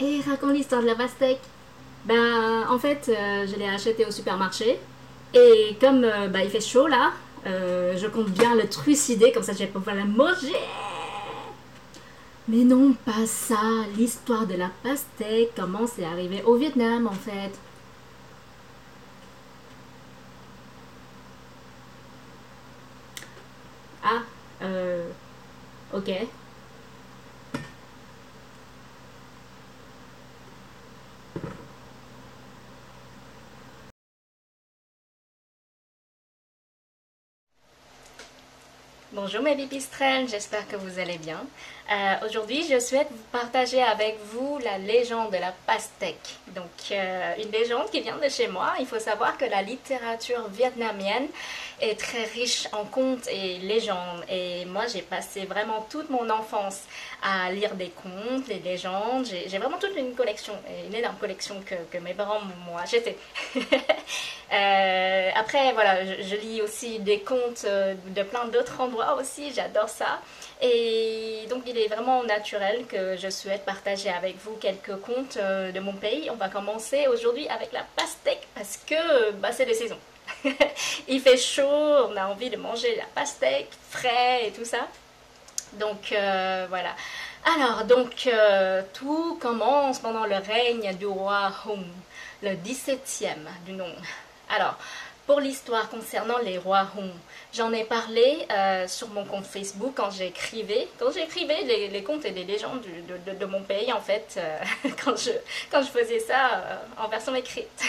Et raconte l'histoire de la pastèque. Ben, en fait, je l'ai acheté au supermarché. Et comme il fait chaud là, je compte bien le trucider, comme ça je vais pouvoir la manger. Mais non, pas ça. L'histoire de la pastèque, comment c'est arrivé au Vietnam en fait. Ah, ok. Bonjour mes pipistrelles, j'espère que vous allez bien. Aujourd'hui, je souhaite vous partager avec vous la légende de la pastèque. Donc, une légende qui vient de chez moi. Il faut savoir que la littérature vietnamienne est très riche en contes et légendes. Et moi, j'ai passé vraiment toute mon enfance à lire des contes, des légendes. J'ai vraiment toute une collection, une énorme collection que mes parents m'ont achetée. Après, voilà, je lis aussi des contes de plein d'autres endroits aussi, j'adore ça. Et donc, il est vraiment naturel que je souhaite partager avec vous quelques contes de mon pays. On va commencer aujourd'hui avec la pastèque parce que c'est les saisons. Il fait chaud, on a envie de manger la pastèque frais et tout ça. Donc, voilà. Alors, tout commence pendant le règne du roi Hung, le 17e du nom. Alors, pour l'histoire concernant les rois Hong, j'en ai parlé sur mon compte Facebook quand j'écrivais les contes et les légendes de mon pays en fait, quand je faisais ça en version écrite.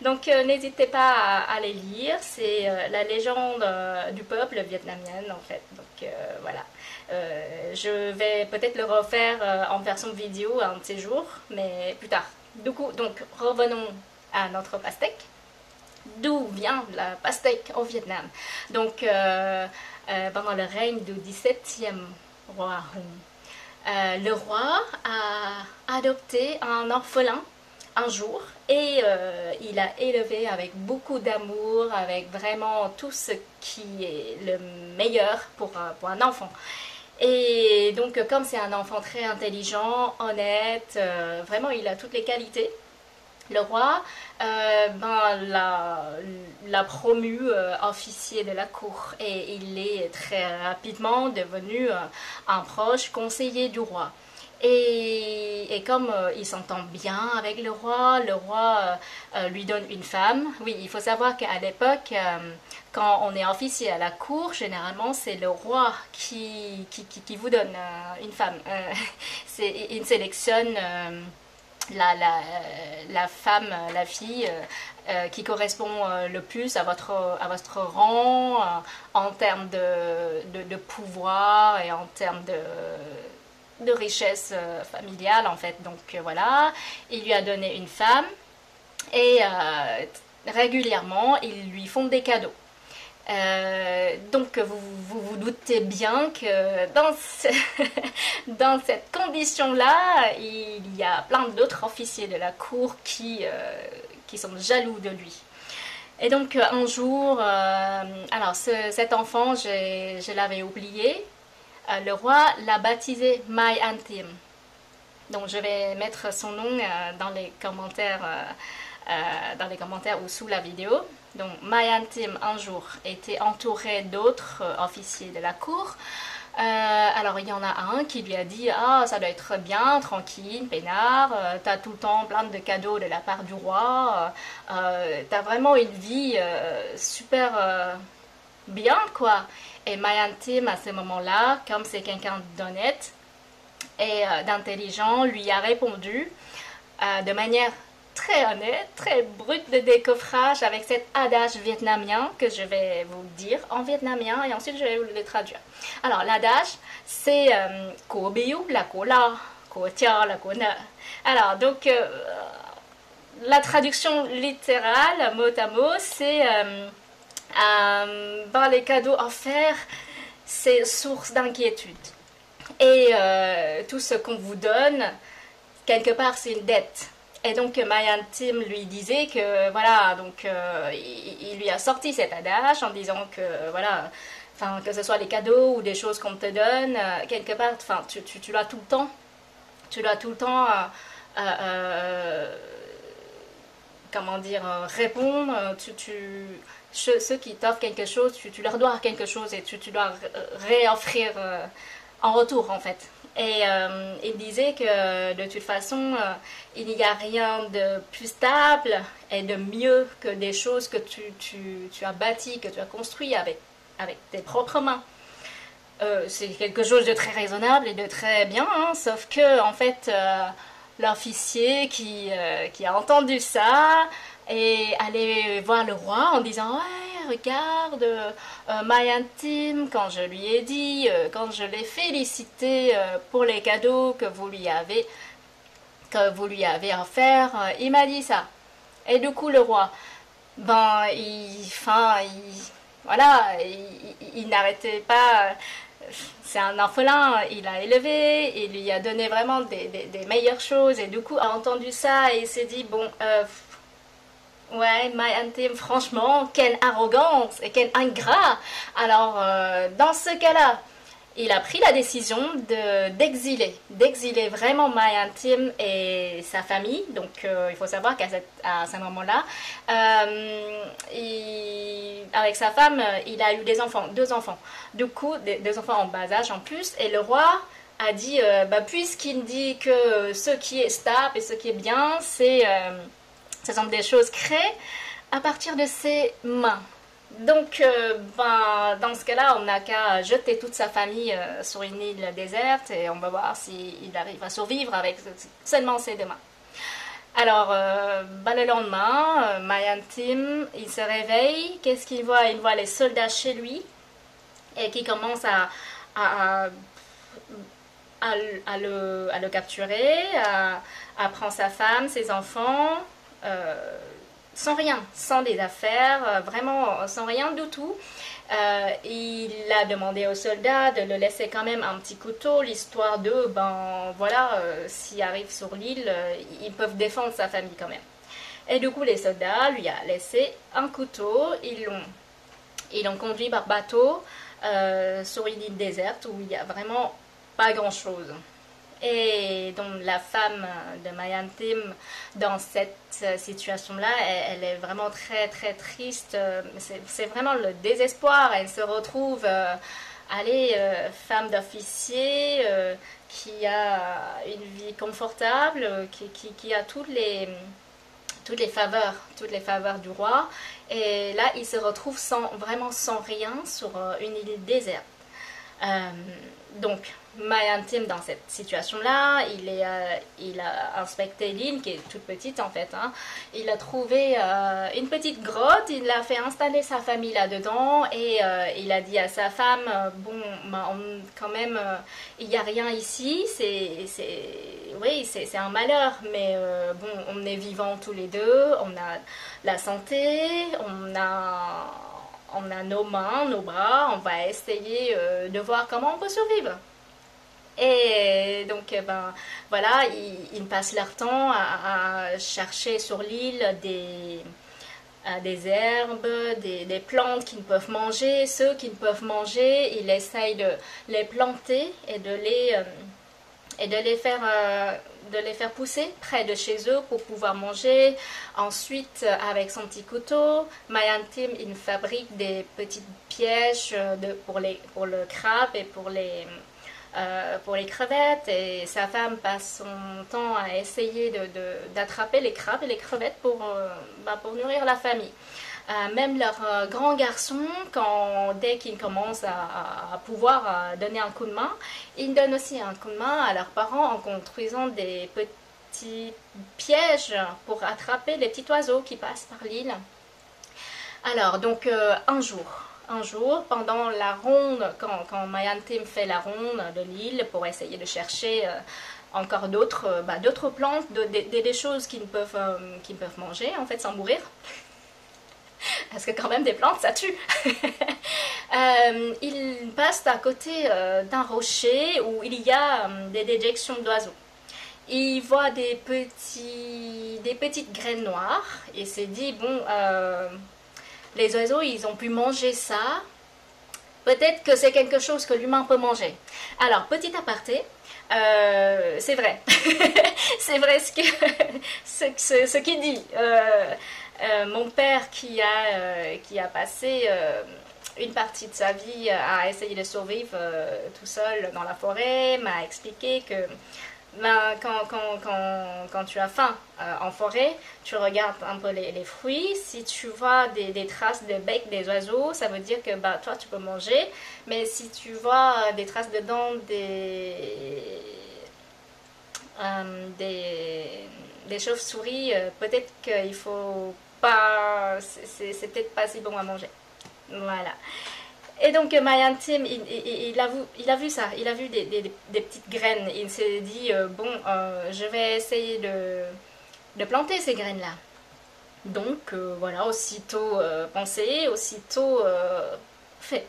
Donc n'hésitez pas à les lire, c'est la légende du peuple vietnamien en fait. Donc voilà. Je vais peut-être le refaire en version vidéo un de ces jours, mais plus tard. Du coup, donc revenons à notre pastèque. D'où vient la pastèque au Vietnam. Donc, pendant le règne du 17e roi Hung, le roi a adopté un orphelin un jour et il a élevé avec beaucoup d'amour, avec vraiment tout ce qui est le meilleur pour un enfant. Et donc, comme c'est un enfant très intelligent, honnête, vraiment, il a toutes les qualités. Le roi l'a promu officier de la cour et il est très rapidement devenu un proche conseiller du roi. Et comme il s'entend bien avec le roi lui donne une femme. Oui, il faut savoir qu'à l'époque, quand on est officier à la cour, généralement c'est le roi qui vous donne une femme. Il sélectionne la femme, la fille qui correspond le plus à votre rang en termes de pouvoir et en termes de richesse familiale en fait. Donc voilà, il lui a donné une femme et régulièrement ils lui font des cadeaux. Donc vous doutez bien que dans cette condition-là, il y a plein d'autres officiers de la cour qui sont jaloux de lui. Et donc un jour, alors cet enfant, je l'avais oublié, le roi l'a baptisé Mai Antim. Donc je vais mettre son nom dans les commentaires ou sous la vidéo. Donc Mayan Tim un jour était entouré d'autres officiers de la cour. Alors il y en a un qui lui a dit ah ça doit être bien, tranquille, peinard, t'as tout le temps plein de cadeaux de la part du roi, t'as vraiment une vie super bien quoi. Et Mayan Tim à ce moment-là, comme c'est quelqu'un d'honnête et d'intelligent, lui a répondu de manière très honnête, très brute de décoffrage avec cet adage vietnamien que je vais vous dire en vietnamien et ensuite je vais vous le traduire. Alors l'adage c'est Cô biếu là của lo, của cho là của nợ. Alors donc la traduction littérale mot à mot c'est les cadeaux offerts c'est source d'inquiétude et tout ce qu'on vous donne quelque part c'est une dette. Et donc Mayan Tim lui disait que voilà, donc il lui a sorti cet adage en disant que voilà, enfin que ce soit les cadeaux ou des choses qu'on te donne, quelque part, enfin tu l'as tout le temps, tu l'as tout le temps comment dire, répondre. Ceux qui t'offrent quelque chose, tu leur dois quelque chose et tu dois réoffrir en retour en fait. Et il disait que de toute façon, il n'y a rien de plus stable et de mieux que des choses que tu as bâties, que tu as construit avec tes propres mains. C'est quelque chose de très raisonnable et de très bien, hein, sauf que en fait, l'officier qui a entendu ça est allé voir le roi en disant ouais, regarde, my intime, quand je lui ai dit, quand je l'ai félicité pour les cadeaux que vous lui avez offerts, il m'a dit ça. Et du coup, le roi, ben, voilà, il n'arrêtait pas. C'est un orphelin, il a élevé, il lui a donné vraiment des meilleures choses, et du coup a entendu ça et il s'est dit bon, ouais, my intime, franchement, quelle arrogance et quel ingrat. Alors dans ce cas-là, il a pris la décision d'exiler vraiment my intime et sa famille. Donc il faut savoir qu'à ce moment-là, avec sa femme, il a eu des enfants, 2 enfants. Du coup, deux enfants en bas âge en plus. Et le roi a dit, puisqu'il dit que ce qui est stable et ce qui est bien, ce sont des choses créées à partir de ses mains. Donc, dans ce cas-là, on n'a qu'à jeter toute sa famille sur une île déserte et on va voir s'il arrive à survivre avec seulement ses 2 mains. Alors, le lendemain, my intime, il se réveille. Qu'est-ce qu'il voit? Il voit les soldats chez lui et qui commencent à le capturer, à prendre sa femme, ses enfants. Sans rien, sans des affaires, vraiment sans rien du tout. Il a demandé aux soldats de le laisser quand même un petit couteau, l'histoire de, s'il arrive sur l'île, ils peuvent défendre sa famille quand même. Et du coup, les soldats lui ont laissé un couteau, ils l'ont conduit par bateau sur une île déserte où il n'y a vraiment pas grand-chose. Et donc la femme de my intime dans cette situation-là, elle est vraiment très très triste. C'est vraiment le désespoir. Elle se retrouve, femme d'officier qui a une vie confortable, qui a toutes les faveurs du roi. Et là, il se retrouve vraiment sans rien sur une île déserte. Donc, my intime dans cette situation-là, il a inspecté l'île qui est toute petite en fait. Hein. Il a trouvé une petite grotte, il a fait installer sa famille là-dedans et il a dit à sa femme quand même, il n'y a rien ici, c'est un malheur, mais on est vivants tous les deux, on a la santé, on a nos mains, nos bras, on va essayer de voir comment on peut survivre. Et donc, ils passent leur temps à chercher sur l'île des herbes, des plantes qu'ils peuvent manger. Ceux qu'ils peuvent manger, ils essayent de les planter et de les faire pousser près de chez eux pour pouvoir manger. Ensuite, avec son petit couteau, my intime, il fabrique des petits pièges pour le crabe et pour les crevettes, et sa femme passe son temps à essayer d'attraper les crabes et les crevettes pour nourrir la famille. Même leurs grands garçons, dès qu'ils commencent à pouvoir donner un coup de main, ils donnent aussi un coup de main à leurs parents en construisant des petits pièges pour attraper les petits oiseaux qui passent par l'île. Alors, donc, un jour, pendant la ronde, quand my intime fait la ronde de l'île pour essayer de chercher encore d'autres plantes, des choses qu'ils peuvent manger, en fait, sans mourir. Parce que quand même, des plantes, ça tue. Il passe à côté d'un rocher où il y a des déjections d'oiseaux. Il voit des petites graines noires et s'est dit, les oiseaux, ils ont pu manger ça. Peut-être que c'est quelque chose que l'humain peut manger. Alors, petit aparté, C'est vrai. C'est vrai ce qu'il dit. Mon père qui a passé une partie de sa vie à essayer de survivre tout seul dans la forêt m'a expliqué que ben, quand tu as faim en forêt, tu regardes un peu les fruits. Si tu vois des traces de bec des oiseaux, ça veut dire que bah, toi, tu peux manger. Mais si tu vois des traces de dents des chauves-souris, peut-être qu'il faut pas... C'est peut-être pas si bon à manger. Voilà. Et donc Mayantim, il a vu ça, il a vu des petites graines. Il s'est dit, bon, je vais essayer de planter ces graines-là. Donc voilà, aussitôt pensé, aussitôt fait.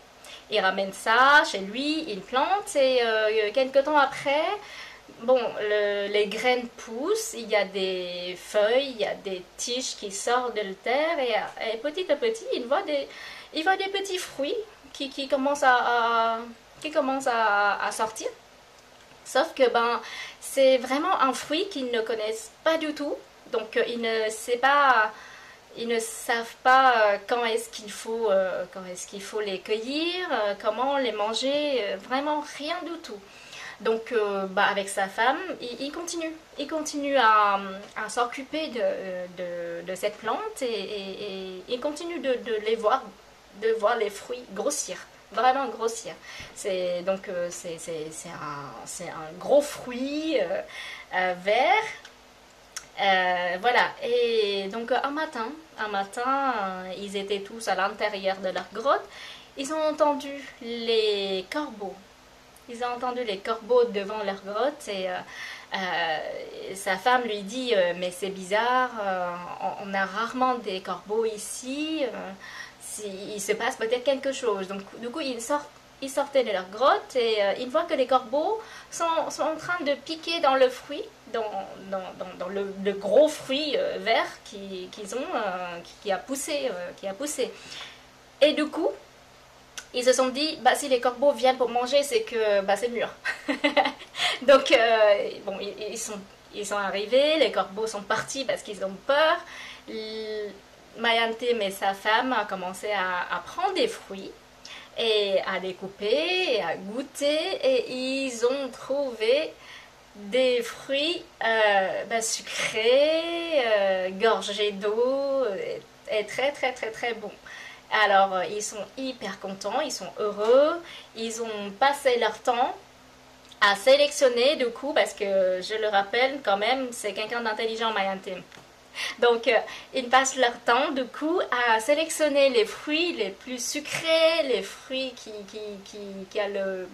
Il ramène ça chez lui, il plante et quelques temps après, bon, les graines poussent, il y a des feuilles, il y a des tiges qui sortent de la terre et petit à petit, il voit des petits fruits qui commencent qui commencent à sortir. Sauf que ben, c'est vraiment un fruit qu'ils ne connaissent pas du tout. Donc ils ne savent pas quand est-ce qu'il faut les cueillir, comment les manger, vraiment rien du tout. Donc, bah, avec sa femme, il continue à s'occuper de cette plante et il continue de voir les fruits grossir, vraiment grossir. C'est un gros fruit vert. Voilà, et donc un matin, ils étaient tous à l'intérieur de leur grotte. Ils ont entendu les corbeaux. Ils ont entendu les corbeaux devant leur grotte et sa femme lui dit mais c'est bizarre, on a rarement des corbeaux ici, il se passe peut-être quelque chose. Donc du coup ils sortaient de leur grotte et ils voient que les corbeaux sont en train de piquer dans le fruit, dans le gros fruit vert qu'ils ont, qui a poussé, qui a poussé. Et du coup, ils se sont dit, bah, si les corbeaux viennent pour manger, c'est que bah, c'est mûr. Donc, bon, ils sont arrivés, les corbeaux sont partis parce qu'ils ont peur. Mayantim et sa femme ont commencé à prendre des fruits et à découper et à goûter et ils ont trouvé des fruits bah, sucrés, gorgés d'eau et très très très très bons. Alors ils sont hyper contents, ils sont heureux, ils ont passé leur temps à sélectionner du coup parce que je le rappelle quand même c'est quelqu'un d'intelligent Mayantim. Donc, ils passent leur temps, du coup, à sélectionner les fruits les plus sucrés, les fruits qui a le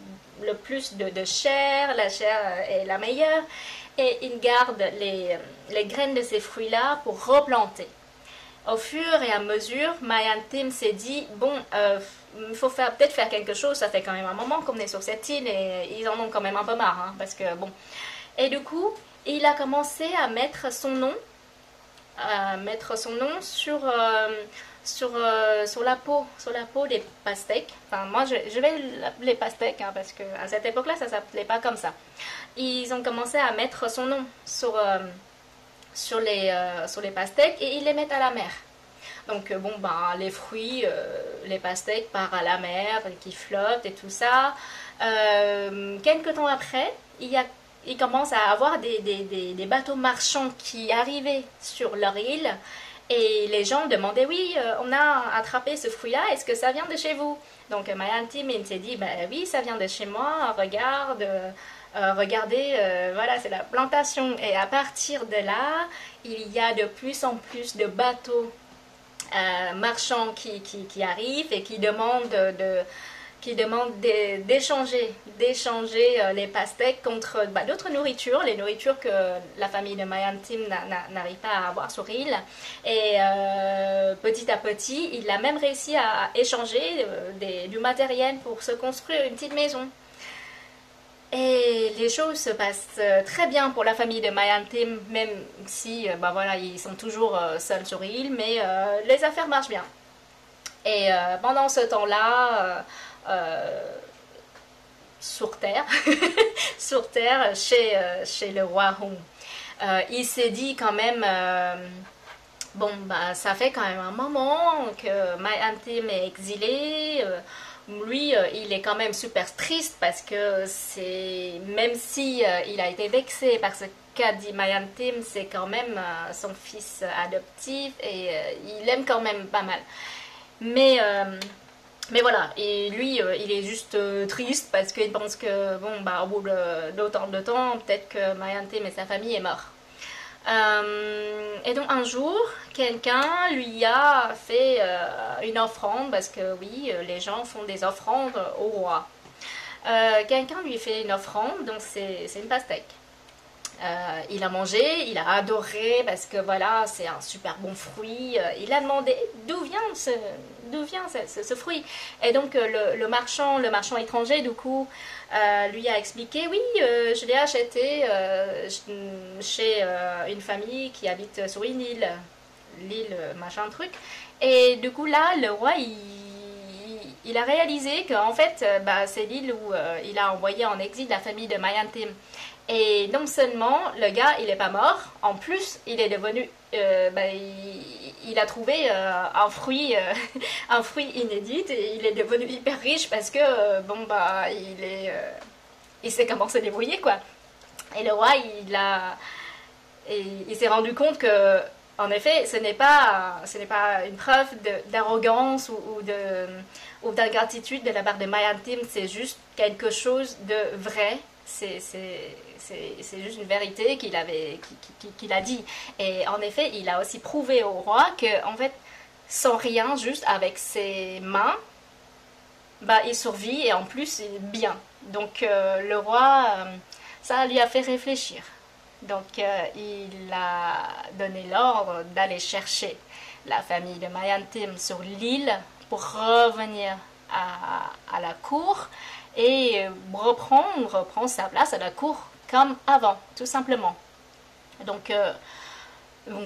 plus de chair, la chair est la meilleure, et ils gardent les graines de ces fruits-là pour replanter. Au fur et à mesure, Mayantim s'est dit, bon, il faut peut-être faire quelque chose, ça fait quand même un moment qu'on est sur cette île et ils en ont quand même un peu marre, hein, parce que bon. Et du coup, il a commencé à mettre son nom sur la peau des pastèques. Enfin, moi, je vais l'appeler pastèques hein, parce qu'à cette époque-là, ça ne s'appelait pas comme ça. Ils ont commencé à mettre son nom sur les pastèques et ils les mettent à la mer. Donc, bon, ben, les fruits, les pastèques partent à la mer, qui flottent et tout ça. Quelques temps après, ils commencent à avoir des bateaux marchands qui arrivaient sur leur île et les gens demandaient oui, on a attrapé ce fruit-là, est-ce que ça vient de chez vous? Donc Mayantim s'est dit ben oui, ça vient de chez moi, regardez, voilà, c'est la plantation. Et à partir de là, il y a de plus en plus de bateaux marchands qui arrivent et qui demandent d'échanger les pastèques contre d'autres nourritures, les nourritures que la famille de Mayantim n'arrive pas à avoir sur l'île. Et petit à petit, il a même réussi à échanger du matériel pour se construire une petite maison. Et les choses se passent très bien pour la famille de Mayantim, même si voilà, ils sont toujours seuls sur l'île, mais les affaires marchent bien. Et pendant ce temps-là, sur terre, sur terre chez le roi Hong. Il s'est dit quand même, bon, bah, ça fait quand même un moment que Mai Antim est exilé. Lui, il est quand même super triste parce que même si il a été vexé par ce qu'a dit Mai Antim, c'est quand même son fils adoptif et il aime quand même pas mal. Mais voilà, et lui, il est juste triste parce qu'il pense que, bon, bah, au bout d'autant de temps, peut-être que Mai Antim et sa famille est mort. Et donc un jour, quelqu'un lui a fait une offrande, parce que oui, les gens font des offrandes au roi. Quelqu'un lui fait une offrande, donc c'est une pastèque. Il a mangé, il a adoré parce que voilà, c'est un super bon fruit. Il a demandé d'où vient ce fruit. Et donc le marchand étranger, du coup, lui a expliqué, oui, je l'ai acheté chez une famille qui habite sur une île, l'île machin truc. Et du coup là, le roi, il a réalisé qu'en fait, bah, c'est l'île où il a envoyé en exil la famille de Mai Antim. Et non seulement le gars, il est pas mort, en plus, il est devenu, il a trouvé un fruit inédit et il est devenu hyper riche parce que, bon, bah, il sait comment se débrouiller, quoi. Et le roi, il s'est rendu compte que, en effet, ce n'est pas une preuve d'arrogance ou d'ingratitude de la part de Mai Antim, c'est juste quelque chose de vrai. C'est juste une vérité qu'il a dit. Et en effet, il a aussi prouvé au roi que, en fait, sans rien, juste avec ses mains, bah, il survit et en plus, il est bien. Donc, le roi, ça lui a fait réfléchir. Donc, il a donné l'ordre d'aller chercher la famille de Mai Antim sur l'île pour revenir à la cour et reprendre sa place à la cour comme avant, tout simplement. Donc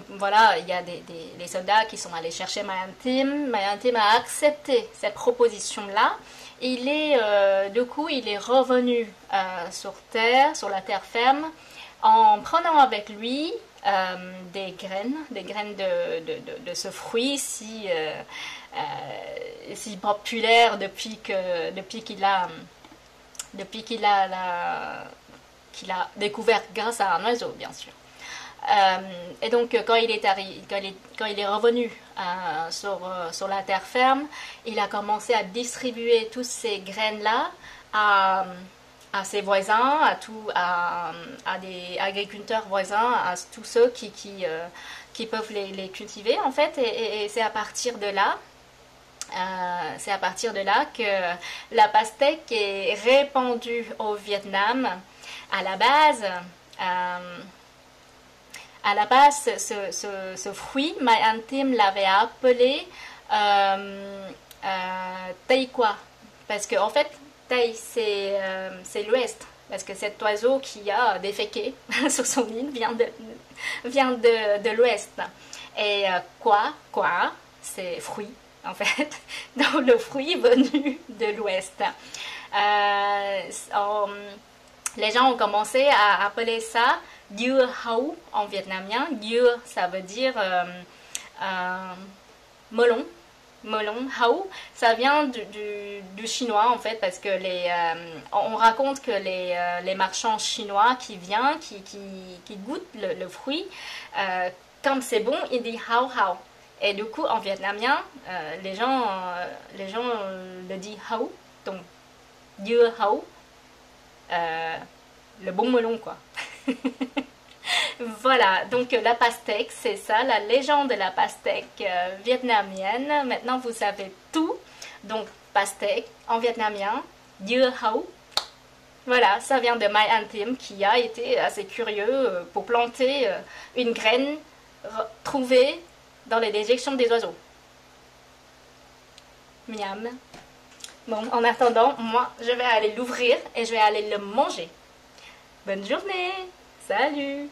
voilà, il y a des soldats qui sont allés chercher Mai Antim. Mai Antim a accepté cette proposition-là. Du coup, il est revenu sur la terre ferme, en prenant avec lui des graines de ce fruit si populaire depuis qu'il a découvert grâce à un oiseau, bien sûr. Et donc, quand il est revenu sur la terre ferme, il a commencé à distribuer toutes ces graines-là à ses voisins, à des agriculteurs voisins, à tous ceux qui peuvent les cultiver, en fait. Et c'est à partir de là que la pastèque est répandue au Vietnam. À la base, ce fruit, Mai Antim l'avait appelé Tây Qua, parce qu'en fait, Tây, c'est l'ouest, parce que cet oiseau qui a déféqué sur son île vient de l'ouest. Et quoi, c'est fruit, en fait, donc le fruit venu de l'ouest. Les gens ont commencé à appeler ça dưa hấu en vietnamien. Dưa, ça veut dire melon. Melon, hấu, ça vient du chinois en fait, parce que on raconte que les marchands chinois qui viennent, qui goûtent le fruit, quand c'est bon, ils disent hao hao. Et du coup, en vietnamien, les gens le disent hấu, donc dưa hấu, le bon melon, quoi. Voilà, donc la pastèque, c'est ça, la légende de la pastèque vietnamienne. Maintenant, vous savez tout. Donc, pastèque en vietnamien, dưa hấu. Voilà, ça vient de Mai Antim qui a été assez curieux pour planter une graine trouvée dans les déjections des oiseaux. Miam. Bon, en attendant, moi, je vais aller l'ouvrir et je vais aller le manger. Bonne journée! Salut!